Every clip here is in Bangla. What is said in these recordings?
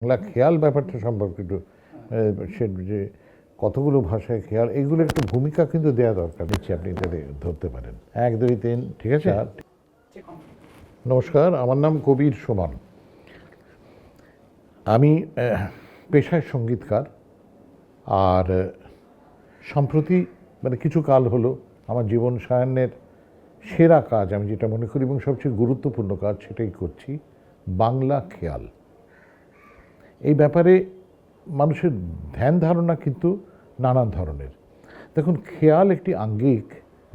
বাংলা খেয়াল ব্যাপারটা সম্পর্কে একটু সে যে কতগুলো ভাষায় খেয়াল এইগুলো একটু ভূমিকা কিন্তু দেওয়া দরকার নিচ্ছে, আপনি এটা ধরতে পারেন। 1 2 3 ঠিক আছে। নমস্কার, আমার নাম কবির সুমন। আমি পেশায় সঙ্গীতকার, আর সম্প্রতি মানে কিছু কাল হলো আমার জীবন সায়ান্নের সেরা কাজ আমি যেটা মনে করি এবং সবচেয়ে গুরুত্বপূর্ণ কাজ সেটাই করছি, বাংলা খেয়াল। এই ব্যাপারে মানুষের ধ্যান ধারণা কিন্তু নানান ধরনের। দেখুন, খেয়াল একটি আঙ্গিক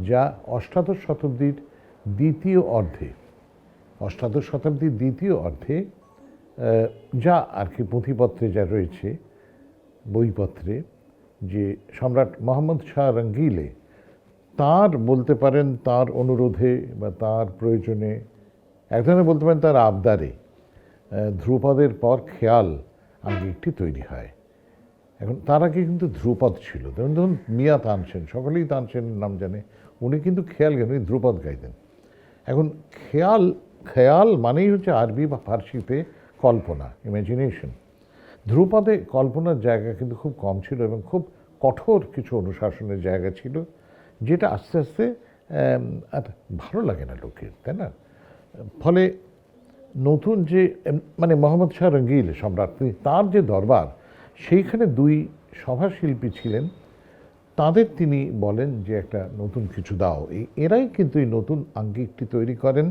যা অষ্টাদশ শতাব্দীর দ্বিতীয় অর্ধে যা আর কি পুঁথিপত্রে যা রয়েছে, বইপত্রে, যে সম্রাট মোহাম্মদ শাহ রঙ্গিলে তার বলতে পারেন তার অনুরোধে বা তার প্রয়োজনে, এক ধরনের বলতে পারেন তার আবদারে, ধ্রুপদের পর খেয়াল আঙ্গিকটি তৈরি হয়। এখন তার আগে কিন্তু ধ্রুপদ ছিল। ধরুন মিয়া তানসেন, সকলেই তানসেনের নাম জানে, উনি কিন্তু খেয়াল গান, উনি ধ্রুপদ গাইতেন। এখন খেয়াল মানেই হচ্ছে আরবি বা ফার্সিতে কল্পনা, ইমাজিনেশন। ধ্রুপদে কল্পনার জায়গা কিন্তু খুব কম ছিল এবং খুব কঠোর কিছু অনুশাসনের জায়গা ছিল, যেটা আস্তে আস্তে আর ভালো লাগে না লোকের, তাই না? ফলে নতুন যে মানে মোহাম্মদ শাহ রঙ্গিল সম্রাট, তার যে দরবার, সেইখানে 2 সভাশিল্পী ছিলেন, তাদের তিনি বলেন যে একটা নতুন কিছু দাও। এরাই কিন্তু এই নতুন আঙ্গিকটি তৈরি করেন।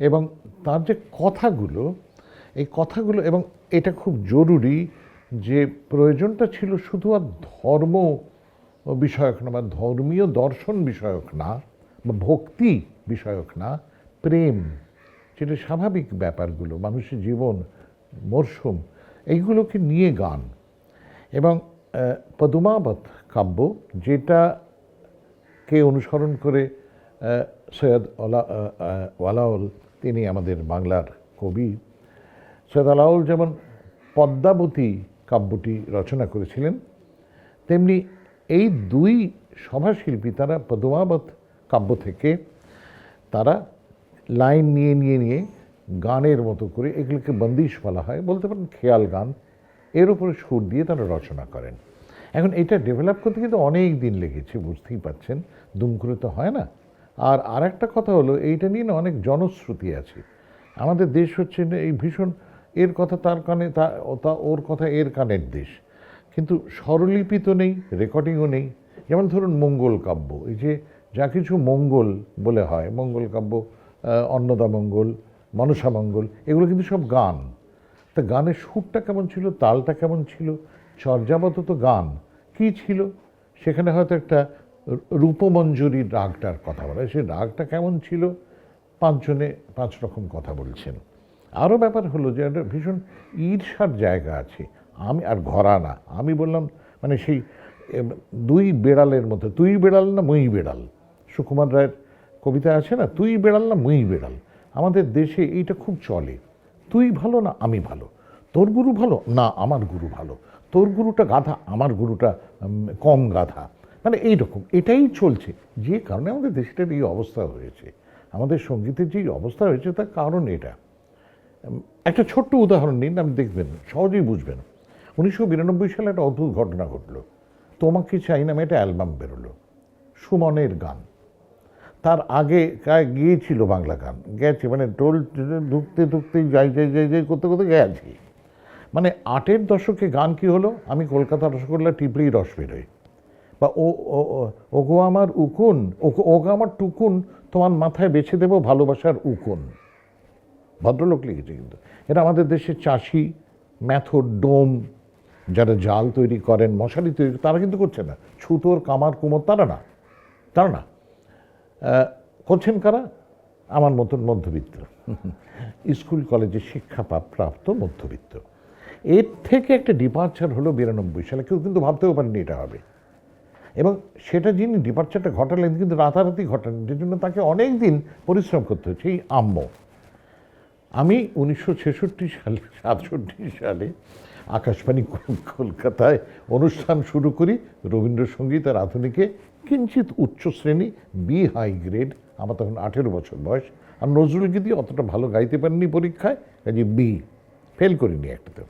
এবং তার যে কথাগুলো, এই কথাগুলো, এবং এটা খুব জরুরি যে প্রয়োজনটা ছিল শুধু আর ধর্ম বিষয়ক না, বা ধর্মীয় দর্শন বিষয়ক না, বা ভক্তি বিষয়ক না, প্রেম, যেটা স্বাভাবিক ব্যাপারগুলো, মানুষের জীবন, মরশুম, এইগুলোকে নিয়ে গান। এবং পদুমাবত কাব্য, যেটাকে অনুসরণ করে সৈয়দ আলাওল, তিনি আমাদের বাংলার কবি, সৈয়দ আলাওল যেমন পদ্মাবতী কাব্যটি রচনা করেছিলেন, তেমনি এই 2 সভাশিল্পী তারা পদুমাবত কাব্য থেকে তারা লাইন নিয়ে গানের মতো করে, এগুলোকে বন্দিশ বলা হয়, বলতে পারেন খেয়াল গান, এর উপরে সুর দিয়ে তারা রচনা করেন। এখন এটা ডেভেলপ করতে কিন্তু অনেক দিন লেগেছে, বুঝতেই পারছেন, দুম করে তো হয় না। আর একটা কথা হলো, এইটা নিয়ে না অনেক জনশ্রুতি আছে। আমাদের দেশ হচ্ছে এই ভীষণ, এর কথা তার কানে, ওর কথা এর কানের দেশ, কিন্তু স্বরলিপি তো নেই, রেকর্ডিংও নেই। যেমন ধরুন মঙ্গল কাব্য, এই যে যা কিছু মঙ্গল বলে হয়, মঙ্গল কাব্য, অন্নদা মঙ্গল, মনসা মঙ্গল, এগুলো কিন্তু সব গান। তা গানের সুরটা কেমন ছিল, তালটা কেমন ছিল, চর্যাবত তো গান কী ছিল, সেখানে হয়তো একটা রূপমঞ্জুরির রাগটার কথা বলা, সেই রাগটা কেমন ছিল, 5 জনে 5 রকম কথা বলছেন। আরও ব্যাপার হলো যে একটা ভীষণ ঈর্ষার জায়গা আছে। আর ঘরানা, আমি বললাম মানে সেই 2 বেড়ালের মতো, তুই বেড়াল না মুই বেড়াল, সুকুমার রায়ের কবিতা আছে না, তুই বেড়াল না মুই বেড়াল। আমাদের দেশে এইটা খুব চলে, তুই ভালো না আমি ভালো, তোর গুরু ভালো না আমার গুরু ভালো, তোর গুরুটা গাধা আমার গুরুটা কম গাধা, মানে এইরকম এটাই চলছে। যে কারণে আমাদের দেশটার এই অবস্থা হয়েছে, আমাদের সঙ্গীতের যে অবস্থা হয়েছে তার কারণ এটা। একটা ছোট্ট উদাহরণ নিন, আপনি দেখবেন, সহজেই বুঝবেন। 1992 সালে একটা অদ্ভুত ঘটনা ঘটলো। তোমাকে চাই নামে একটা অ্যালবাম বেরোলো, সুমনের গান। তার আগে গিয়েছিল বাংলা গান, গেছে মানে টোল ঢুকতে যাই করতে গেছি। মানে 8-এর দশকে গান কি হলো, আমি কলকাতা রসগোল্লা টিপলেই রস বেরোয়, বা ওগো আমার উকুন, ওগো আমার টুকুন, তোমার মাথায় বেছে দেবো ভালোবাসার উকুন। ভদ্রলোক লিখেছে কিন্তু এটা। আমাদের দেশের চাষি, ম্যাথর, ডোম, যারা জাল তৈরি করেন, মশারি তৈরি, তারা কিন্তু করছে না। ছুতোর, কামার, কুমোর, তারা না করছেন কারা? আমার মতন মধ্যবিত্ত, স্কুল কলেজে শিক্ষা প্রাপ্ত মধ্যবিত্ত। এর থেকে একটা ডিপার্চার হলো 92 সালে, কেউ কিন্তু ভাবতেও পারেনি এটা হবে। এবং সেটা যিনি ডিপার্চারটা ঘটালেন কিন্তু রাতারাতি ঘটালেন, যে জন্য তাকে অনেক দিন পরিশ্রম করতে হচ্ছে। এই আমি 1966 সালে 67 সালে আকাশবাণী কলকাতায় অনুষ্ঠান শুরু করি, রবীন্দ্রসঙ্গীত আর আধুনিকে কিঞ্চিত উচ্চ শ্রেণী, বি হাই গ্রেড। আমার তখন 18 বছর বয়স, আর নজরুল গীতি অতটা ভালো গাইতে পারিনি পরীক্ষায়, কাজে বি, ফেল করিনি একটাতেও।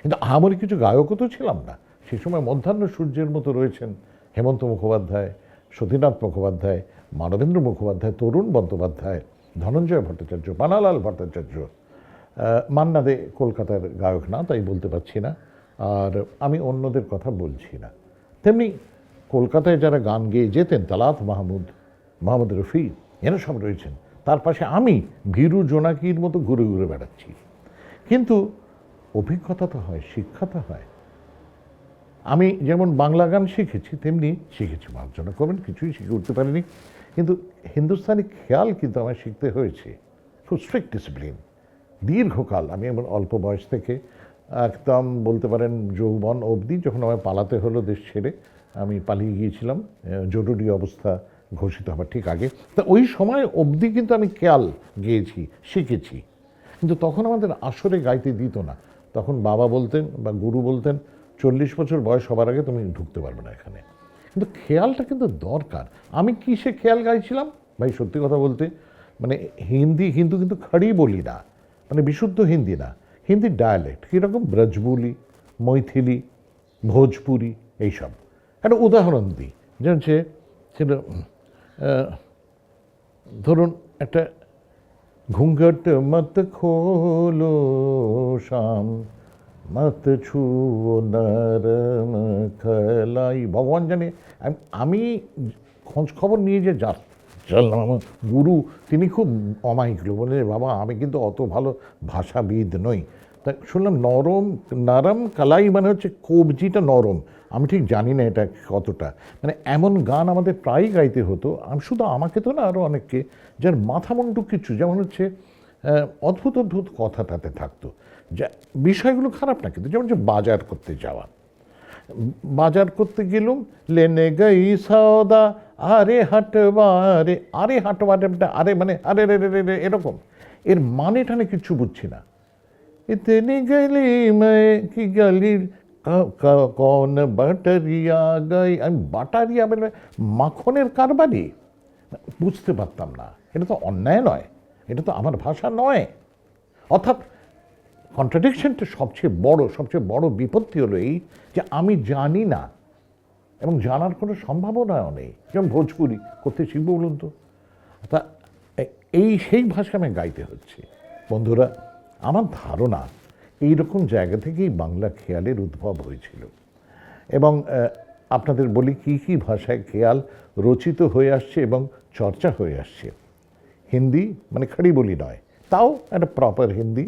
কিন্তু আহামরি কিছু গায়কও তো ছিলাম না। সেই সময় মধ্যাহ্ন সূর্যের মতো রয়েছেন হেমন্ত মুখোপাধ্যায়, সতীনাথ মুখোপাধ্যায়, মানবেন্দ্র মুখোপাধ্যায়, তরুণ বন্দ্যোপাধ্যায়, ধনঞ্জয় ভট্টাচার্য, পানালাল ভট্টাচার্য। মান্না দে কলকাতার গায়ক না, তাই বলতে পারছি না, আর আমি অন্যদের কথা বলছি না। তেমনি কলকাতায় যারা গান গেয়ে যেতেন, তালাত মাহমুদ, মোহাম্মদ রফি, এরা সব রয়েছেন। তার পাশে আমি ভীরু জোনাকির মতো ঘুরে ঘুরে বেড়াচ্ছি। কিন্তু অভিজ্ঞতা তো হয়, শিক্ষা তো হয়। আমি যেমন বাংলা গান শিখেছি, তেমনি শিখেছি, মার্জনা করবেন, কিছুই শিখে উঠতে পারিনি, কিন্তু হিন্দুস্তানি খেয়াল কিন্তু আমায় শিখতে হয়েছে। খুব স্ট্রিক্ট ডিসিপ্লিন, দীর্ঘকাল। আমি এমন অল্প বয়স থেকে একদম বলতে পারেন যৌবন অবধি, যখন আমায় পালাতে হলো দেশ ছেড়ে, আমি পালিয়ে গিয়েছিলাম জরুরি অবস্থা ঘোষিত হবার ঠিক আগে। তা ওই সময় অবধি কিন্তু আমি খেয়াল গেয়েছি, শিখেছি। কিন্তু তখন আমাদের আসরে গাইতে দিত না। তখন বাবা বলতেন বা গুরু বলতেন, 40 বছর বয়স হবার আগে তুমি ঢুকতে পারবে না এখানে। কিন্তু খেয়ালটা কিন্তু দরকার। আমি কিসে খেয়াল গাইছিলাম ভাই, সত্যি কথা বলতে, মানে হিন্দি কিন্তু খড়ি বলি না, মানে বিশুদ্ধ হিন্দি না, হিন্দি ডায়ালেক্ট। কীরকম? ব্রজবুলি, মৈথিলি, ভোজপুরি, এইসব। একটা উদাহরণ দিই, যে হচ্ছে ছিল, ধরুন একটা, ঘুঙ্ঘট মত খোলো শাম, মত ছুও নরম খলাই। ভগবান জানে, আমি খোঁজ খবর নিয়ে যে জানলাম, আমার গুরু তিনি খুব অমায়িকলো, বলে বাবা আমি কিন্তু অত ভালো ভাষাবিদ নই। তা শুনলাম নরম, নরম কালাই মানে হচ্ছে কবজিটা নরম। আমি ঠিক জানি না এটা কতটা, মানে এমন গান আমাদের প্রায়ই গাইতে হতো। আমি শুধু আমাকে তো না, আরও অনেককে, যার মাথা মুন্ডু কিছু, যেমন হচ্ছে অদ্ভুত অদ্ভুত কথা তাতে থাকতো, যা বিষয়গুলো খারাপ না, কিন্তু যেমন যে বাজার করতে যাওয়া, বাজার করতে গেলুম, লেনে গই সওদা, আরে হাটবারে, আরে হাটবারে, আরে মানে আরে রে রে রে, এরকম। এর মানে টানে কিচ্ছু বুঝছি না। ইতনি গলি মে কি গলির কন বাটারিয়া গাই, আমি বাটারিয়া মানে মাখনের কারবারি, বুঝতে পারতাম না। এটা তো অন্যায় নয়, এটা তো আমার ভাষা নয়। অর্থাৎ কন্ট্রাডিকশনটা সবচেয়ে বড় বিপত্তি হলো এই, যে আমি জানি না এবং জানার কোনো সম্ভাবনাও নেই। যেমন ভোজপুরি করতে শিখবো বলুন তো? তা সেই ভাষা আমি গাইতে হচ্ছে। বন্ধুরা, আমার ধারণা এইরকম জায়গা থেকেই বাংলা খেয়ালের উদ্ভব হয়েছিল। এবং আপনাদের বলি কি কি ভাষায় খেয়াল রচিত হয়ে আসছে এবং চর্চা হয়ে আসছে। হিন্দি মানে খড়ি বলি নয়, তাও একটা প্রপার হিন্দি,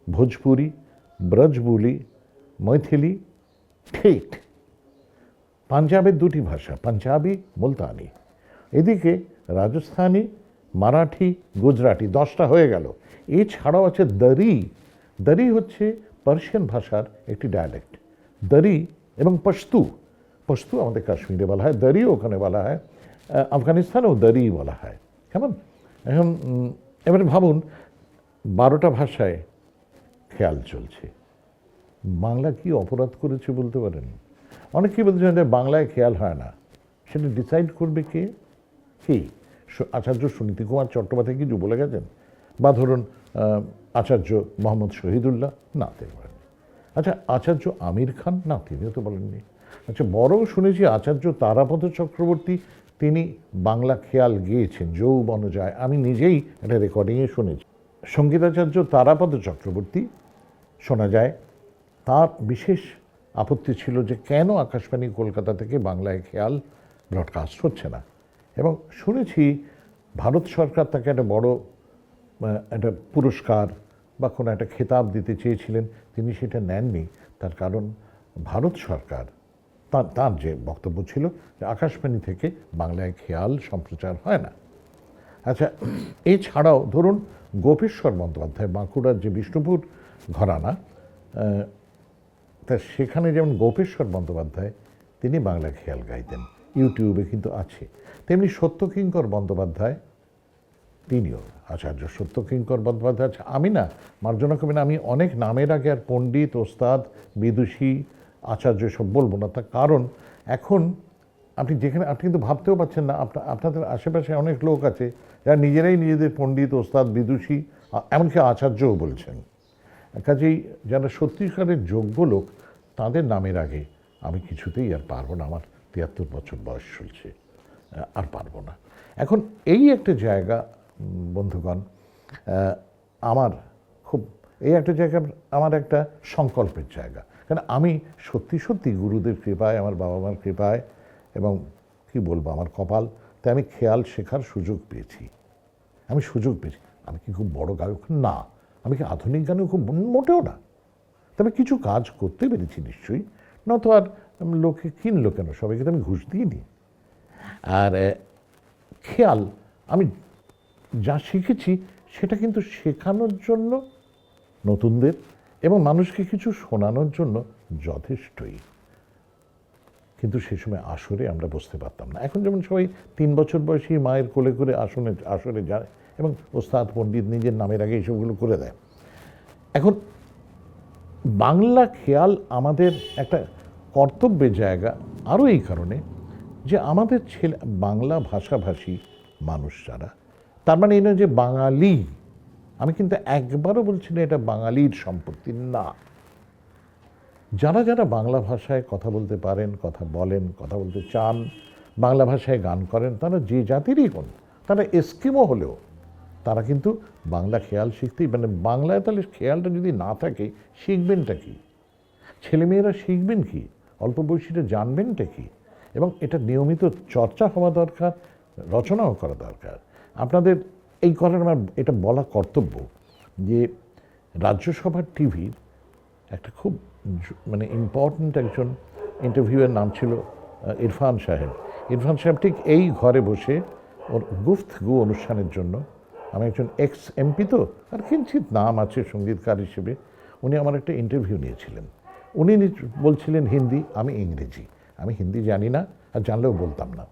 ভোজপুরি, ব্রজবুলি, মৈথিলি, ঠেট। পাঞ্জাবের দুটি ভাষা, পাঞ্জাবি, মুলতানি। এদিকে রাজস্থানি, মারাঠি, গুজরাটি, 10টা হয়ে গেল। এছাড়াও আছে দরি। দরি হচ্ছে পার্সিয়ান ভাষার একটি ডায়ালেক্ট। দরি এবং পশতু, পশতু আমাদের কাশ্মীরে বলা হয়, দরিও ওখানে বলা হয়, আফগানিস্তানেও দরি বলা হয়। কেমন? এখন এবারে ভাবুন, 12টা ভাষায় খেয়াল চলছে। বাংলা কি অপরাধ করেছে বলতে পারেন? অনেকেই বলছেন যে বাংলায় খেয়াল হয় না, সেটা ডিসাইড করবে কে? কি আচার্য সুনীতি কুমার চট্টোপাধ্যায় কিছু বলে গেছেন? বা ধরুন আচার্য মোহাম্মদ শহীদুল্লাহ, না তিনি বলেননি। আচ্ছা, আচার্য আমির খান, না তিনিও তো বলেননি। আচ্ছা, বরং শুনেছি আচার্য তারাপদ চক্রবর্তী তিনি বাংলা খেয়াল গেয়েছেন, যৌবন যায়। আমি নিজেই একটা রেকর্ডিংয়ে শুনেছি। সঙ্গীতাচার্য তারাপদ চক্রবর্তী, শোনা যায় তার বিশেষ আপত্তি ছিল যে কেন আকাশবাণী কলকাতা থেকে বাংলায় খেয়াল ব্রডকাস্ট হচ্ছে না। এবং শুনেছি ভারত সরকার তাকে একটা বড় একটা পুরস্কার বা কোনো একটা খেতাব দিতে চেয়েছিলেন, তিনি সেটা নেননি। তার কারণ ভারত সরকার, তার যে বক্তব্য ছিল যে আকাশবাণী থেকে বাংলায় খেয়াল সম্প্রচার হয় না। আচ্ছা, এছাড়াও ধরুন গোপেশ্বর বন্দ্যোপাধ্যায়, বাঁকুড়ার যে বিষ্ণুপুর ঘরানা, তা সেখানে যেমন গোপেশ্বর বন্দ্যোপাধ্যায় তিনি বাংলা খেয়াল গাইতেন, ইউটিউবে কিন্তু আছে। তেমনি সত্যকিঙ্কর বন্দ্যোপাধ্যায়, তিনিও আচার্য সত্যকিঙ্কর বন্দ্যোপাধ্যায়। আচ্ছা, আমি না মার্জনা করবেন, আমি অনেক নামের আগে আর পণ্ডিত, ওস্তাদ, বিদুষী, আচার্য সব বলবো না। তার কারণ এখন আপনি যেখানে, আপনি কিন্তু ভাবতেও পারছেন না, আপনাদের আশেপাশে অনেক লোক আছে যারা নিজেরাই নিজেদের পণ্ডিত, ওস্তাদ, বিদুষী, এমনকি আচার্যও বলছেন। কাজেই যারা সত্যিকারের যোগ্য লোক তাদের নামের আগে আমি কিছুতেই আর পারবো না। আমার 73 বছর বয়স চলছে, আর পারবো না। এখন এই একটা জায়গা বন্ধুগণ, আমার খুব এই একটা জায়গা আমার একটা সংকল্পের জায়গা। কারণ আমি সত্যি সত্যি গুরুদের কৃপায়, আমার বাবা মার কৃপায় এবং কি বলবো আমার কপাল, তাই আমি খেয়াল শেখার সুযোগ পেয়েছি। আমি সুযোগ পেয়েছি। আমি কি খুব বড় গায়ক? না। আমি কি আধুনিক গানেও খুব, মোটেও না। তবে কিছু কাজ করতে পেরেছি নিশ্চয়ই, নয়তো আর লোকে কিনলো কেন, সবাইকে তো আমি ঘুষ দিইনি। আর খেয়াল আমি যা শিখেছি সেটা কিন্তু শেখানোর জন্য নতুনদের এবং মানুষকে কিছু শোনানোর জন্য যথেষ্টই। কিন্তু সে সময় আসরে আমরা বসতে পারতাম না। এখন যেমন সবাই 3 বছর বয়সী মায়ের কোলে করে আসরে যায় এবং ওস্তাদ পণ্ডিত নিজের নামের আগে এইসবগুলো করে দেয়। এখন বাংলা খেয়াল আমাদের একটা কর্তব্যের জায়গা আরও এই কারণে যে আমাদের ছেলে বাংলা ভাষাভাষী মানুষ যারা, তার মানে এই নয় যে বাঙালি, আমি কিন্তু একবারও বলছি না এটা বাঙালির সম্পত্তি না। যারা যারা বাংলা ভাষায় কথা বলতে পারেন, কথা বলেন, কথা বলতে চান, বাংলা ভাষায় গান করেন, তারা যে জাতিরই হন, তারা এস্কিমো হলেও তারা কিন্তু বাংলা খেয়াল শিখতেই, মানে বাংলায় তাহলে খেয়ালটা যদি না থাকে শিখবেনটা কি? ছেলেমেয়েরা শিখবেন কি? অল্প বয়সীরা জানবেনটা কি? এবং এটা নিয়মিত চর্চা হওয়া দরকার, রচনাও করা দরকার। আপনাদের এই করার আমার এটা বলা কর্তব্য যে রাজ্যসভার টিভির একটা খুব মানে ইম্পর্ট্যান্ট একজন ইন্টারভিউয়ের নাম ছিল ইরফান সাহেব। ইরফান সাহেব ঠিক এই ঘরে বসে ওর গুফতগু অনুষ্ঠানের জন্য, আমি একজন এক্স এমপি তো আর কিঞ্চিত নাম আছে সঙ্গীতকার হিসেবে, উনি আমার একটা ইন্টারভিউ নিয়েছিলেন। উনি বলছিলেন হিন্দি, আমি ইংরেজি। আমি হিন্দি জানি না, আর জানলেও বলতাম না।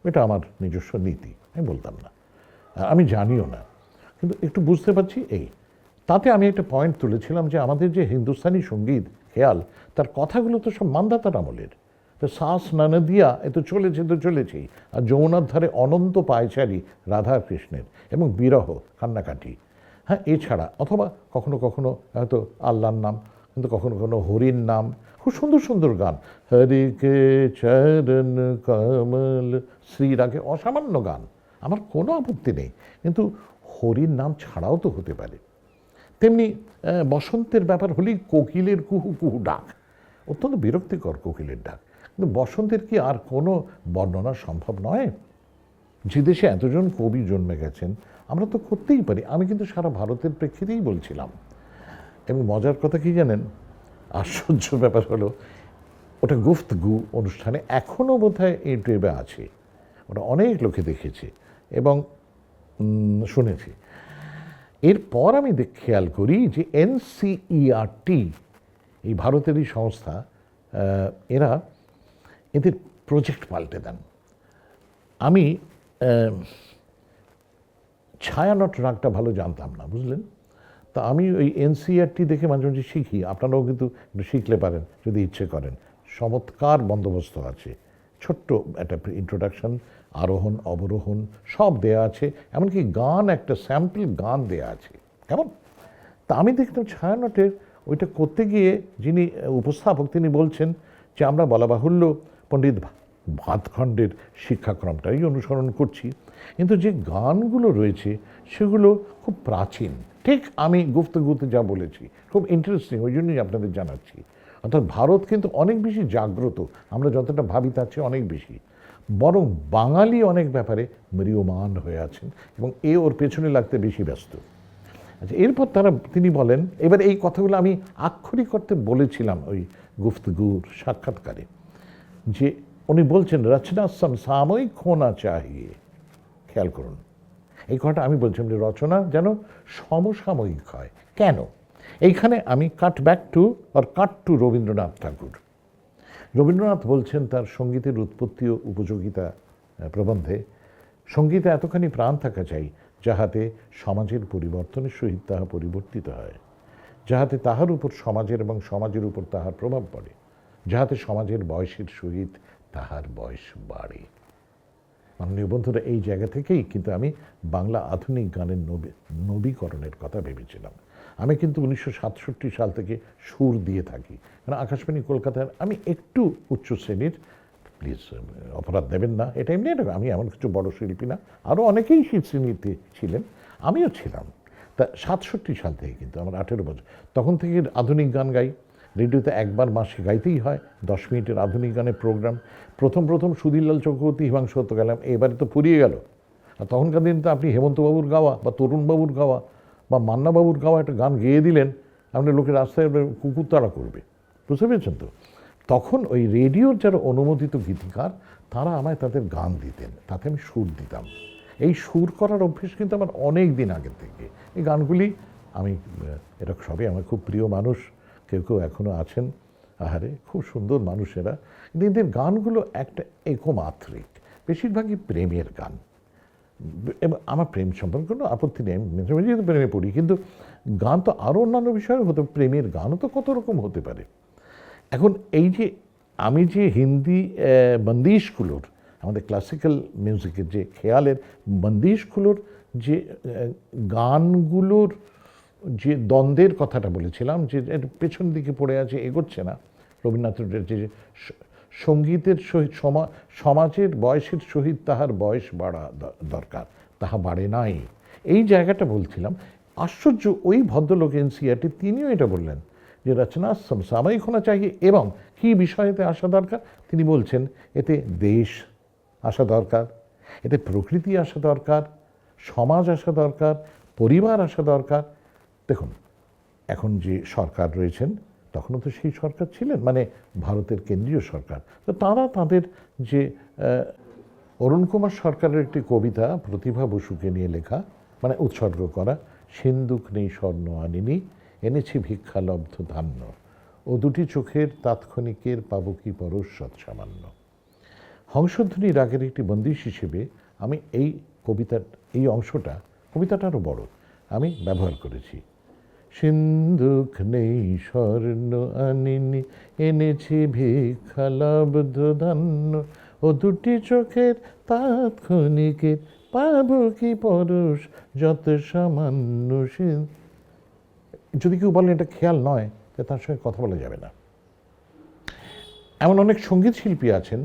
এটা আমার নিজস্ব নীতি, আমি বলতাম না, আমি জানিও না, কিন্তু একটু বুঝতে পারছি এই। তাতে আমি একটা পয়েন্ট তুলেছিলাম যে আমাদের যে হিন্দুস্তানি সঙ্গীত খেয়াল, তার কথাগুলো তো সব মান্ধাতার আমলের। তো শ্বাস নানা দিয়া এ তো চলেছে তো চলেছেই, আর যমুনার ধারে অনন্ত পায়চারী রাধা কৃষ্ণের এবং বিরহ কান্নাকাটি। হ্যাঁ, এছাড়া অথবা কখনো কখনো হয়তো আল্লাহর নাম, কিন্তু কখনো কখনো হরির নাম, খুব সুন্দর সুন্দর গান, হরি কে চরণ কমল শ্রীরাগে, অসামান্য গান, আমার কোনো আপত্তি নেই। কিন্তু হরির নাম ছাড়াও তো হতে পারে। তেমনি বসন্তের ব্যাপার হলেই কোকিলের কুহু কুহু ডাক, অত্যন্ত বিরক্তিকর কোকিলের ডাক, কিন্তু বসন্তের কি আর কোনো বর্ণনা সম্ভব নয়? যে দেশে এতজন কবি জন্মে গেছেন, আমরা তো করতেই পারি। আমি কিন্তু সারা ভারতের প্রেক্ষিতেই বলছিলাম। এবং মজার কথা কি জানেন, আশ্চর্য ব্যাপার হলো ওটা গুফতগু অনুষ্ঠানে এখনও বোধহয় ইউটিউবে আছে, ওটা অনেক লোকে দেখেছে এবং শুনেছি। এরপর আমি খেয়াল করি যে এনসিইআরটি, এই ভারতেরই সংস্থা, এরা এদের প্রজেক্ট পাল্টে দেন। আমি ছায়ানট রাগটা ভালো জানতাম না, বুঝলেন? তা আমি ওই এনসিইআরটি দেখে মাঝে মাঝে শিখি। আপনারাও কিন্তু একটু শিখলে পারেন যদি ইচ্ছে করেন। চমৎকার বন্দোবস্ত আছে, ছোট্ট একটা ইন্ট্রোডাকশন, আরোহণ অবরোহণ সব দেয়া আছে, এমনকি গান, একটা স্যাম্পল গান দেয়া আছে। কেমন? তা আমি দেখলাম ছায়ানটের ওইটা করতে গিয়ে যিনি উপস্থাপক তিনি বলছেন যে আমরা বলা বাহুল্য পণ্ডিত ভাতখণ্ডের শিক্ষাক্রমটাই অনুসরণ করছি, কিন্তু যে গানগুলো রয়েছে সেগুলো খুব প্রাচীন। ঠিক আমি গুফতগুতে যা বলেছি, খুব ইন্টারেস্টিং, ওই জন্যই আপনাদের জানাচ্ছি। অর্থাৎ ভারত কিন্তু অনেক বেশি জাগ্রত, আমরা যতটা ভাবি তার চেয়ে অনেক বেশি। বরং বাঙালি অনেক ব্যাপারে ম্রিয়মাণ হয়ে আছেন এবং ওর পেছনে লাগতে বেশি ব্যস্ত। আচ্ছা, এরপর তিনি বলেন, এবার এই কথাগুলো আমি আক্ষরিক করতে বলেছিলাম ওই গুফতগুর সাক্ষাৎকারে, যে উনি বলছেন রচনা সমসাময়িক হোনা চাহিয়ে। খেয়াল করুন এই কথাটা আমি বলছিলাম যে রচনা যেন সমসাময়িক হয়। কেন? এইখানে আমি কাট টু রবীন্দ্রনাথ ঠাকুর। রবীন্দ্রনাথ বলছেন তার সঙ্গীতের উৎপত্তি ও উপযোগিতা প্রবন্ধে, সঙ্গীতে এতখানি প্রাণ থাকা চাই যাহাতে সমাজের পরিবর্তনের সহিত তাহা পরিবর্তিত হয়, যাহাতে তাহার উপর সমাজের এবং সমাজের উপর তাহার প্রভাব পড়ে, যাহাতে সমাজের বয়সের সহিত তাহার বয়স বাড়ে। মাননীয় বন্ধুরা, এই জায়গা থেকেই কিন্তু আমি বাংলা আধুনিক গানের নবীকরণের কথা ভেবেছিলাম। আমি কিন্তু 1967 সাল থেকে সুর দিয়ে থাকি, কারণ আকাশবাণী কলকাতার আমি একটু উচ্চ শ্রেণীর, প্লিজ অপরাধ দেবেন না, এটা এমনি এটা আমি এমন কিছু বড় শিল্পী না, আরও অনেকেই সেই শ্রেণীতে ছিলেন, আমিও ছিলাম। তা 67 সাল থেকে কিন্তু আমার 18 বছর, তখন থেকে আধুনিক গান গাই। রেডিওতে একবার মাসে গাইতেই হয় 10 মিনিটের আধুনিক গানের প্রোগ্রাম। প্রথম সুধীরলাল চক্রবর্তী, হিমাংশু হতে গেলাম, এবারে তো ফুরিয়ে গেল। আর তখনকার দিন তো আপনি হেমন্তবাবুর গাওয়া বা তরুণবাবুর গাওয়া বা মান্নাবাবুর গাওয়া একটা গান গেয়ে দিলেন, আপনি লোকের রাস্তায় কুকুর তাড়া করবে, বুঝতে পেরেছেন তো? তখন ওই রেডিওর যারা অনুমোদিত গীতিকার তারা আমায় তাদের গান দিতেন, তাতে আমি সুর দিতাম। এই সুর করার অভ্যেস কিন্তু আমার অনেক দিন আগের থেকে। এই গানগুলি আমি, এটা সবই আমার খুব প্রিয় মানুষ, কেউ কেউ এখনও আছেন, আহারে খুব সুন্দর মানুষেরা। কিন্তু এদের গানগুলো একটা একমাত্রিক, বেশিরভাগই প্রেমের গান। এবং আমার প্রেম সম্পর্কে কোনো আপত্তি নেই, মাঝে মাঝে তো প্রেমে পড়ি, কিন্তু গান তো আরও অন্যান্য বিষয়ে হতে, প্রেমের গানও তো কত রকম হতে পারে। এখন এই যে আমি যে হিন্দি বন্দিশগুলোর, আমাদের ক্লাসিক্যাল মিউজিকের যে খেয়ালের বন্দিশগুলোর যে গানগুলোর যে দ্বন্দ্বের কথাটা বলেছিলাম, যে পেছন দিকে পড়ে আছে, এগোচ্ছে না, রবীন্দ্রনাথের যে সঙ্গীতের সহিত সমাজের বয়সের সহিত তাহার বয়স বাড়া দরকার, তাহা বাড়ে নাই, এই জায়গাটা বলছিলাম। আশ্চর্য, ওই ভদ্রলোক এনসিআরটি তিনিও এটা বললেন যে রচনা সমসাময়িক হোনা চাহিয়ে, এবং কী বিষয়েতে আসা দরকার তিনি বলছেন, এতে দেশ আসা দরকার, এতে প্রকৃতি আসা দরকার, সমাজ আসা দরকার, পরিবার আসা দরকার। দেখুন, এখন যে সরকার রয়েছেন, তখনও তো সেই সরকার ছিলেন, মানে ভারতের কেন্দ্রীয় সরকার, তো তারা তাদের যে অরুণ কুমার সরকারের একটি কবিতা প্রতিভা বসুকে নিয়ে লেখা, মানে উৎসর্গ করা, সিন্দুক নেই স্বর্ণ আনিনি, এনেছি ভিক্ষালব্ধ ধান্য, ও দুটি চোখের তাৎক্ষণিকের পাবো কি পরশ সৎসামান্য। হংসধ্বনি রাগের একটি বন্দিশ হিসেবে আমি এই কবিতার এই অংশটা, কবিতাটা আরও বড়, আমি ব্যবহার করেছি। সিন্দুক নেই স্বর্ণ আনিনি, এনেছি ভিক্ষালব্ধ ধান্য, ও দুটি চোখের তাৎক্ষণিকের পাবো কি পরশ যত সামান্য। যদি কেউ বলেন এটা খেয়াল নয়, তার সঙ্গে কথা বলা যাবে না। এমন অনেক সঙ্গীত শিল্পী আছেন,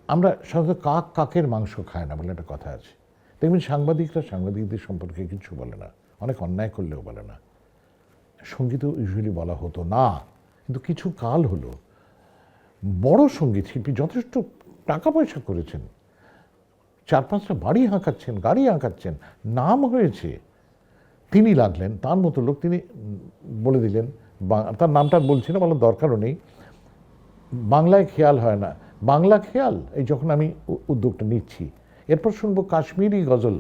আমরা সাধারণত কাক কাকের মাংস খায় না বলে একটা কথা আছে, দেখবেন সাংবাদিকরা সাংবাদিকদের সম্পর্কে কিছু বলে না, অনেক অন্যায় করলেও বলে না। সঙ্গীতও ইউজুয়ালি বলা হতো না, কিন্তু কিছু কাল হলো বড় সঙ্গীত শিল্পী যথেষ্ট টাকা পয়সা করেছেন, 4-5টা বাড়ি হাঁকাচ্ছেন, গাড়ি হাঁকাচ্ছেন, নাম হয়েছে, তিনি লাগলেন তার মতো লোক, তিনি বলে দিলেন, তার নামটা বলছি না, বলার দরকারও নেই, বাংলায় খেয়াল হয় না, বাংলা খেয়াল, এই যখন আমি উদ্যোগটা নিচ্ছি, এরপর শুনবো কাশ্মীরি গজল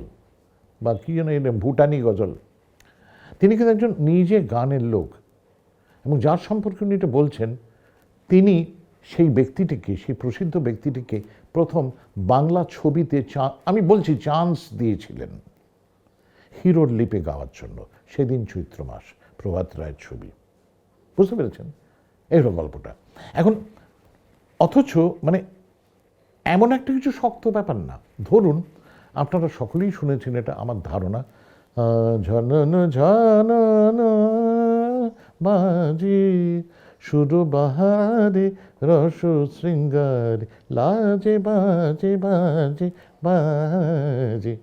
বা কী যেন ভুটানি গজল। তিনি কিন্তু একজন নিজে গানের লোক, এবং যার সম্পর্কে উনি এটা বলছেন, তিনি সেই ব্যক্তিটিকে, সেই প্রসিদ্ধ ব্যক্তিটিকে প্রথম বাংলা ছবিতে আমি বলছি চান্স দিয়েছিলেন হিরোর লিপে গাওয়ার জন্য, সেদিন চৈত্র মাস, প্রভাত রায়ের ছবি, বুঝতে পেরেছেন? এই হলো গল্পটা। এখন অথচ মানে এমন একটা কিছু শক্ত ব্যাপার না। ধরুন, আপনারা সকলেই শুনেছেন, এটা আমার ধারণা, ঝনন ঝনন বাজি সুর বাহারে রস শৃঙ্গারে লাজে বাজে বাজে বাজে।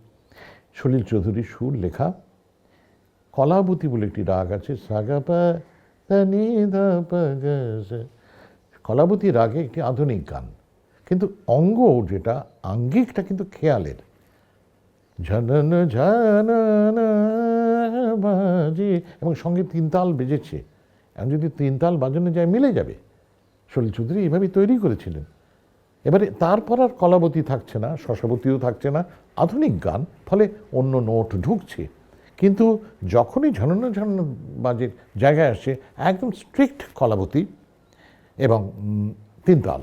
সলিল চৌধুরীর সুর লেখা, কলাবতী বলে একটি রাগ আছে, সাগাপা নি ধা পা গা সা। কলাবতী রাগে একটি আধুনিক গান, কিন্তু অঙ্গ যেটা আঙ্গিকটা কিন্তু খেয়ালের। ঝনন ঝনন বাজে, এবং সঙ্গে 3 তাল বেজেছে, এখন যদি 3 তাল বাজানো যায় মিলে যাবে। সলিল চৌধুরী এইভাবেই তৈরি করেছিলেন। এবারে তারপর আর কলাবতী থাকছে না, শশাবতীও থাকছে না, আধুনিক গান, ফলে অন্য নোট ঢুকছে। কিন্তু যখনই ঝনন ঝনন বাজে জায়গায় আসে, একদম স্ট্রিক্ট কলাবতী এবং 3 তাল,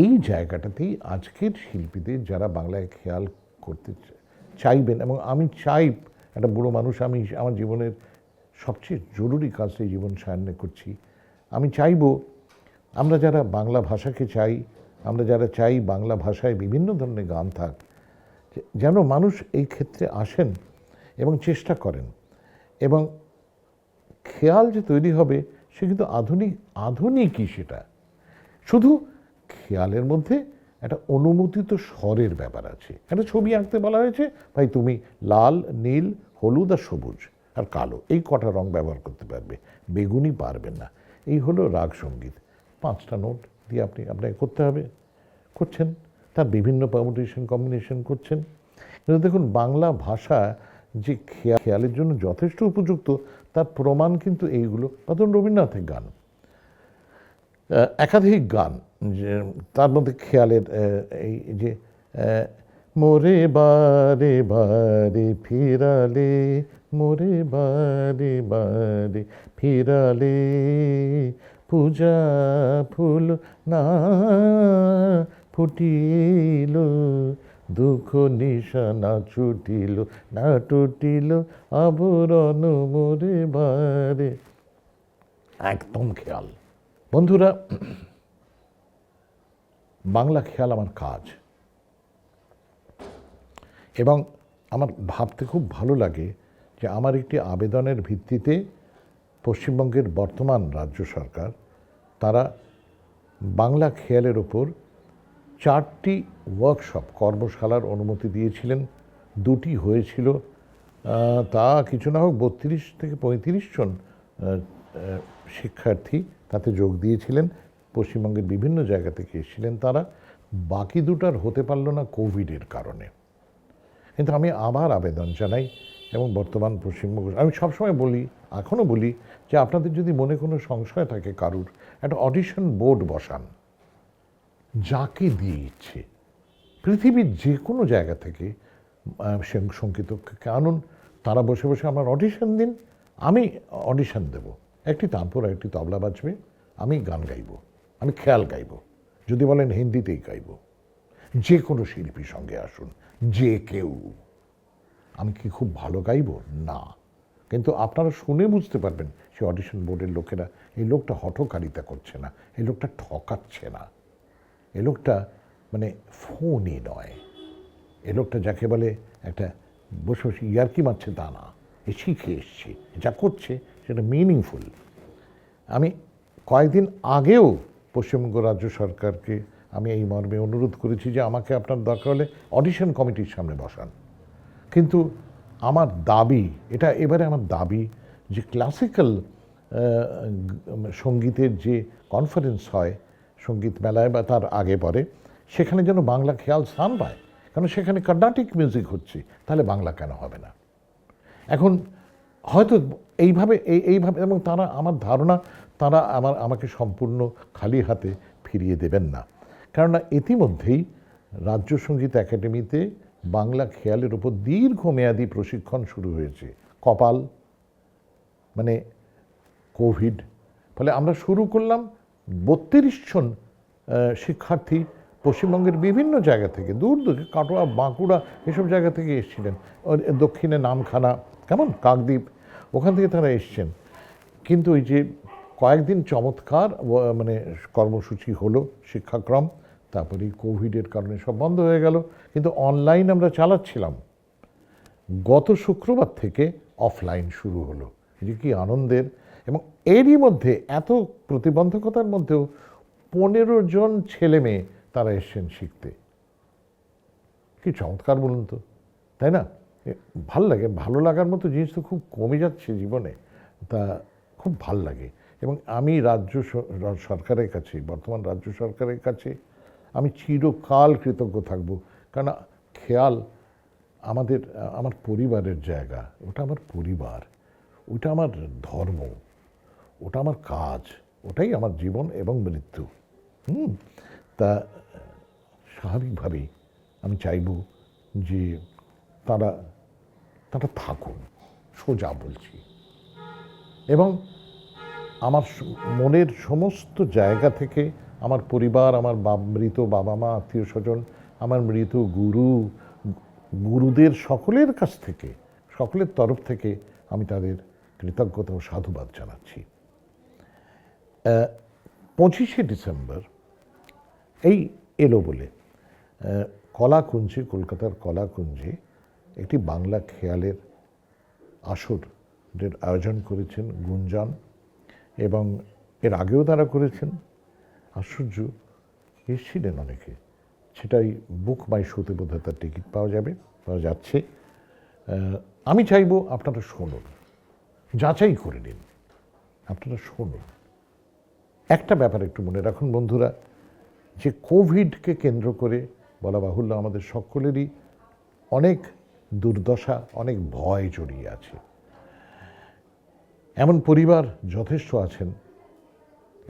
এই জায়গাটাতেই আজকের শিল্পীদের যারা বাংলায় খেয়াল করতে চাইবেন, এবং আমি চাই, একটা বুড়ো মানুষ, আমি আমার জীবনের সবচেয়ে জরুরি কাজটা জীবন সায়ান্নে করছি, আমি চাইব আমরা যারা বাংলা ভাষাকে চাই, আমরা যারা চাই বাংলা ভাষায় বিভিন্ন ধরনের গান থাক, যেন মানুষ এই ক্ষেত্রে আসেন এবং চেষ্টা করেন। এবং খেয়াল যে তৈরি হবে সে কিন্তু আধুনিকই সেটা, শুধু খেয়ালের মধ্যে একটা অনুমোদিত স্বরের ব্যাপার আছে। একটা ছবি আঁকতে বলা হয়েছে, ভাই তুমি লাল, নীল, হলুদ আর সবুজ আর কালো এই কটা রং ব্যবহার করতে পারবে, বেগুনি পারবেন না। এই হলো রাগ সঙ্গীত। 5টা নোট দিয়ে আপনাকে করতে হবে, করছেন, তার বিভিন্ন পারমুটেশন কম্বিনেশন করছেন। কিন্তু দেখুন বাংলা ভাষা যে খেয়ালের জন্য যথেষ্ট উপযুক্ত তার প্রমাণ কিন্তু এইগুলো। ধরুন রবীন্দ্রনাথের গান, একাধিক গান, যে তার মধ্যে খেয়ালের এই যে মোরে বারে বারে ফিরালে, মোরে বারে বারে ফিরালে, পূজা ফুল না ফুটিল, দুঃখ নিশানা ছুটিল না টুটিল, আবরণ মোরে বারে। একদম খেয়াল। বন্ধুরা, বাংলা খেয়াল আমার কাজ, এবং আমার ভাবতে খুব ভালো লাগে যে আমার একটি আবেদনের ভিত্তিতে পশ্চিমবঙ্গের বর্তমান রাজ্য সরকার তারা বাংলা খেয়ালের ওপর 4টি ওয়ার্কশপ কর্মশালার অনুমতি দিয়েছিলেন। 2টি হয়েছিল, তা কিছু না হোক 32 থেকে 35 জন শিক্ষার্থী তাতে যোগ দিয়েছিলেন, পশ্চিমবঙ্গের বিভিন্ন জায়গা থেকে এসেছিলেন তারা। বাকি 2টার হতে পারল না কোভিডের কারণে। কিন্তু আমি আবার আবেদন জানাই, এবং বর্তমান পশ্চিমবঙ্গ, আমি সবসময় বলি, এখনও বলি, যে আপনাদের যদি মনে কোনো সংশয় থাকে কারুর, একটা অডিশন বোর্ড বসান, যাকে দিয়ে ইচ্ছে পৃথিবীর যে কোনো জায়গা থেকে সঙ্গীতজ্ঞকে আনুন, তারা বসে বসে আমার অডিশন দিন, আমি অডিশন দেব, একটি তানপুরা একটি তবলা বাজবে, আমি গান গাইব, আমি খেয়াল গাইব, যদি বলেন হিন্দিতেই গাইব, যে কোনো শিল্পীর সঙ্গে আসুন, যে কেউ। আমি কি খুব ভালো গাইব? না, কিন্তু আপনারা শুনে বুঝতে পারবেন সে অডিশন বোর্ডের লোকেরা, এই লোকটা হঠকারিতা করছে না, এই লোকটা ঠকাচ্ছে না, এ লোকটা মানে ফোনই নয়, এ লোকটা যাকে বলে একটা বসে বসে ইয়ার্কি মারছে তা না, এ শিখে এসছে, যা করছে সেটা মিনিংফুল। আমি কয়েকদিন আগেও পশ্চিমবঙ্গ রাজ্য সরকারকে আমি এই মর্মে অনুরোধ করেছি যে আমাকে আপনার দরকার হলে অডিশন কমিটির সামনে বসান। কিন্তু আমার দাবি, এটা এবারে আমার দাবি, যে ক্লাসিক্যাল সঙ্গীতের যে কনফারেন্স হয় সঙ্গীত মেলায় বা তার আগে পরে, সেখানে যেন বাংলা খেয়াল স্থান পায়, কারণ সেখানে কর্ণাটিক মিউজিক হচ্ছে, তাহলে বাংলা কেন হবে না? এখন হয়তো এইভাবে এবং তারা, আমার ধারণা তারা আমাকে সম্পূর্ণ খালি হাতে ফিরিয়ে দেবেন না, কেননা ইতিমধ্যেই রাজ্য সঙ্গীত একাডেমিতে বাংলা খেয়ালের উপর দীর্ঘমেয়াদী প্রশিক্ষণ শুরু হয়েছে। কপাল মানে কোভিড, ফলে আমরা শুরু করলাম 32 জন শিক্ষার্থী পশ্চিমবঙ্গের বিভিন্ন জায়গা থেকে, দূর দূর, কাটোয়া, বাঁকুড়া, এসব জায়গা থেকে এসেছিলেন, দক্ষিণে নামখানা, কেমন কাকদ্বীপ, ওখান থেকে তারা এসছেন। কিন্তু ওই যে কয়েকদিন চমৎকার মানে কর্মসূচি হলো, শিক্ষাক্রম, তারপরে কোভিডের কারণে সব বন্ধ হয়ে গেল, কিন্তু অনলাইন আমরা চালাচ্ছিলাম। গত শুক্রবার থেকে অফলাইন শুরু হলো, যে কি আনন্দের। এবং এরই মধ্যে এত প্রতিবন্ধকতার মধ্যেও 15 জন ছেলে মেয়ে তারা এসছেন শিখতে। কি চমৎকার বলুন তো, তাই না? ভাল লাগে, ভালো লাগার মতো জিনিস তো খুব কমে যাচ্ছে জীবনে, তা খুব ভাল লাগে। এবং আমি রাজ্য সরকারের কাছে, বর্তমান রাজ্য সরকারের কাছে আমি চিরকাল কৃতজ্ঞ থাকব, কারণ খেয়াল আমার পরিবারের জায়গা, ওটা আমার পরিবার, ওটা আমার ধর্ম, ওটা আমার কাজ, ওটাই আমার জীবন এবং মৃত্যু। তা স্বাভাবিকভাবেই আমি চাইব যে তারা থাকুন, সোজা বলছি। এবং আমার মনের সমস্ত জায়গা থেকে আমার পরিবার, আমার মৃত বাবা মা, আত্মীয় স্বজন, আমার মৃত গুরুদের সকলের কাছ থেকে, সকলের তরফ থেকে আমি তাদের কৃতজ্ঞতা ও সাধুবাদ জানাচ্ছি। 25শে ডিসেম্বর এই এলো বলে কলাকুঞ্জে, কলকাতার কলাকুঞ্জে একটি বাংলা খেয়ালের আসর আয়োজন করেছেন গুঞ্জন, এবং এর আগেও তারা করেছেন। আশ্চর্য, এসেছিলেন অনেকে। সেটাই বুক মাই শোতে বোধহয় তার টিকিট পাওয়া যাচ্ছে। আমি চাইবো আপনারা শুনুন, যাচাই করে নিন, আপনারা শুনুন। একটা ব্যাপার একটু মনে রাখুন বন্ধুরা, যে কোভিডকে কেন্দ্র করে বলা বাহুল্য আমাদের সকলেরই অনেক দুর্দশা, অনেক ভয় জড়িয়ে আছে। এমন পরিবার যথেষ্ট আছেন,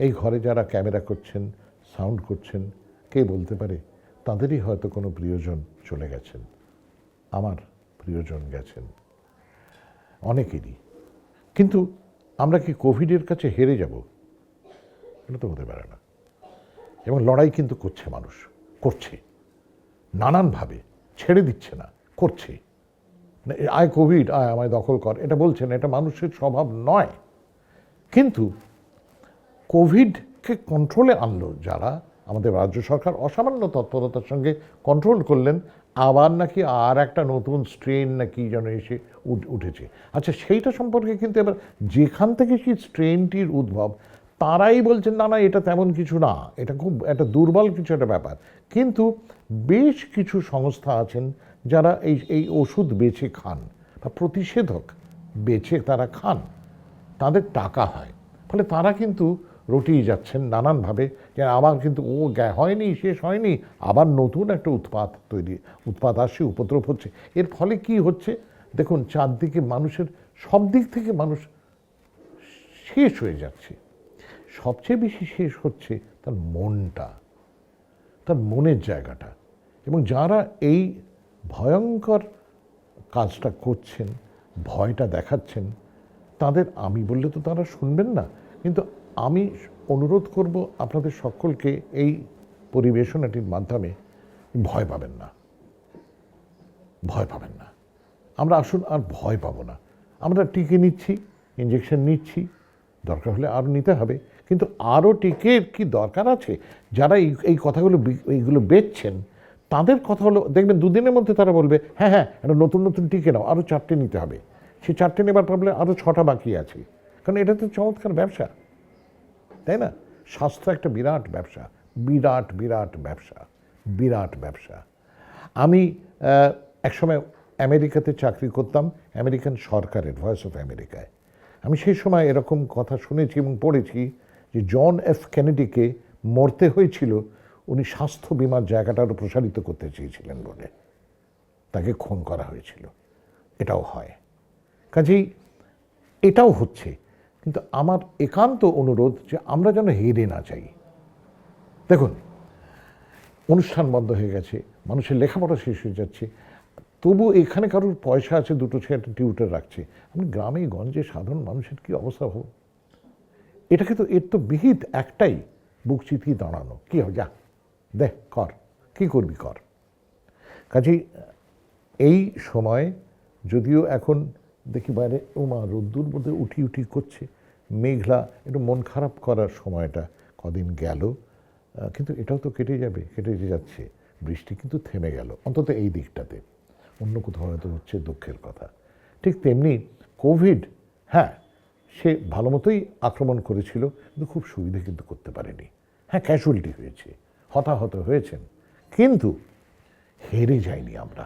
এই ঘরে যারা ক্যামেরা করছেন, সাউন্ড করছেন, কে বলতে পারে তাদেরই হয়তো কোনো প্রিয়জন চলে গেছেন। আমার প্রিয়জন গেছেন অনেকেরই। কিন্তু আমরা কি কোভিডের কাছে হেরে যাব? এটা তো হতে পারে না। এবং লড়াই কিন্তু করছে মানুষ, করছে নানানভাবে, ছেড়ে দিচ্ছে না, করছে। আয় কোভিড, আয় আমায় দখল কর, এটা বলছে না, এটা মানুষের স্বভাব নয়। কিন্তু কোভিডকে কন্ট্রোলে আনলো যারা, আমাদের রাজ্য সরকার অসামান্য তৎপরতার সঙ্গে কন্ট্রোল করলেন, আবার নাকি আর একটা নতুন স্ট্রেন নাকি যেন এসে উঠেছে। আচ্ছা, সেইটা সম্পর্কে কিন্তু এবার যেখান থেকে সেই স্ট্রেনটির উদ্ভব, তারাই বলছেন না না এটা তেমন কিছু না, এটা খুব একটা দুর্বল কিছু একটা ব্যাপার। কিন্তু বেশ কিছু সংস্থা আছেন যারা এই ওষুধ বেচে খান বা প্রতিষেধক বেচে তারা খান, তাদের টাকা হয়, ফলে তারা কিন্তু রটিয়ে যাচ্ছেন নানানভাবে, যে আবার কিন্তু হয়নি, শেষ হয়নি, আবার নতুন একটা উৎপাত আসছে, উপদ্রব হচ্ছে। এর ফলে কি হচ্ছে দেখুন, চারদিকে মানুষের সব দিক থেকে মানুষ শেষ হয়ে যাচ্ছে। সবচেয়ে বেশি শেষ হচ্ছে তার মনটা, তার মনের জায়গাটা। এবং যারা এই ভয়ঙ্কর কাজটা করছেন, ভয়টা দেখাচ্ছেন, তাদের আমি বললে তো তারা শুনবেন না, কিন্তু আমি অনুরোধ করব আপনাদের সকলকে এই পরিবেশনাটির মাধ্যমে, ভয় পাবেন না, ভয় পাবেন না। আমরা আসুন আর ভয় পাবো না। আমরা টিকে নিচ্ছি, ইঞ্জেকশন নিচ্ছি, দরকার হলে আরও নিতে হবে, কিন্তু আরও টিকের কি দরকার আছে? যারা এই কথাগুলো এইগুলো বেচছেন, তাদের কথা হলো, দেখবেন দুদিনের মধ্যে তারা বলবে হ্যাঁ হ্যাঁ একটা নতুন নতুন টিকে নাও, আরও 4টে নিতে হবে। সেই 4টে নেবার প্রবলেম আরও 6টা বাকি আছে, কারণ এটা তো চমৎকার ব্যবসা, তাই না? স্বাস্থ্য একটা বিরাট ব্যবসা, বিরাট বিরাট ব্যবসা, বিরাট ব্যবসা। আমি একসময় আমেরিকাতে চাকরি করতাম, আমেরিকান সরকারের ভয়েস অফ আমেরিকায়। আমি সেই সময় এরকম কথা শুনেছি এবং পড়েছি যে জন এফ কেনেডিকে মরতে হয়েছিল, উনি স্বাস্থ্য বিমার জায়গাটা আরও প্রসারিত করতে চেয়েছিলেন বলে তাকে খুন করা হয়েছিল। এটাও হয়, কাজেই এটাও হচ্ছে। কিন্তু আমার একান্ত অনুরোধ যে আমরা যেন হেরে না যাই। দেখুন, অনুষ্ঠান বন্ধ হয়ে গেছে, মানুষের লেখাপড়া শেষ হয়ে যাচ্ছে, তবু এখানে কারোর পয়সা আছে, দুটো ছেলে একটা টিউটার রাখছে। আপনি গ্রামে গঞ্জে সাধারণ মানুষের কি অবস্থা হোক, এটাকে তো এর তো বিহিত একটাই, বুক চিতিয়ে দাঁড়ানো। কি হবে, যা দেখ কর, কি করবি কর। কাজেই এই সময় যদিও এখন দেখি বাইরে রোদ্দুর মধ্যে উঠি উঠি করছে, মেঘলা, একটু মন খারাপ করার সময়টা কদিন গেল, কিন্তু এটাও তো কেটে যাবে, কেটে যাচ্ছে। বৃষ্টি কিন্তু থেমে গেল অন্তত এই দিকটাতে, অন্য কোথাও হয়তো হচ্ছে দুঃখের কথা। ঠিক তেমনি কোভিড, হ্যাঁ সে ভালো মতোই আক্রমণ করেছিল, কিন্তু খুব সুবিধে কিন্তু করতে পারেনি। হ্যাঁ ক্যাজুয়ালিটি হয়েছে, হতাহত হয়েছেন, কিন্তু হেরে যায়নি আমরা।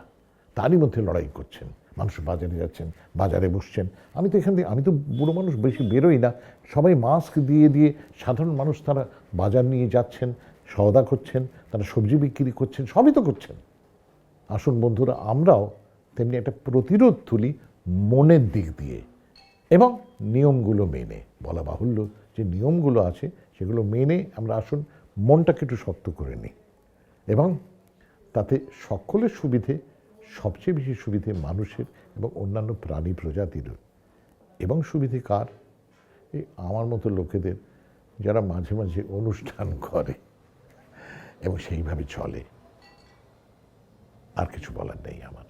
তারই মধ্যে লড়াই করছেন, মানুষ বাজারে যাচ্ছেন, বাজারে বসছেন। আমি তো এখান থেকে, আমি তো বুড়ো মানুষ, বেশি বেরোই না, সবাই মাস্ক দিয়ে দিয়ে সাধারণ মানুষ তারা বাজার নিয়ে যাচ্ছেন, সওদা করছেন, তারা সবজি বিক্রি করছেন, সবই তো করছেন। আসুন বন্ধুরা, আমরাও তেমনি একটা প্রতিরোধ তুলি মনের দিক দিয়ে এবং নিয়মগুলো মেনে। বলা বাহুল্য যে নিয়মগুলো আছে সেগুলো মেনে আমরা আসুন মনটাকে একটু শক্ত করে নিই, এবং তাতে সকলের সুবিধে, সবচেয়ে বেশি সুবিধে মানুষের এবং অন্যান্য প্রাণী প্রজাতিরও। এবং সুবিধে কার? এই আমার মতো লোকেদের, যারা মাঝে মাঝে অনুষ্ঠান করে এবং সেইভাবে চলে। আর কিছু বলার নেই আমার।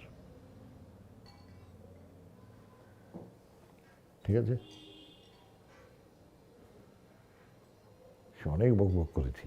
ঠিক আছে, সে অনেক বকবক করেছি।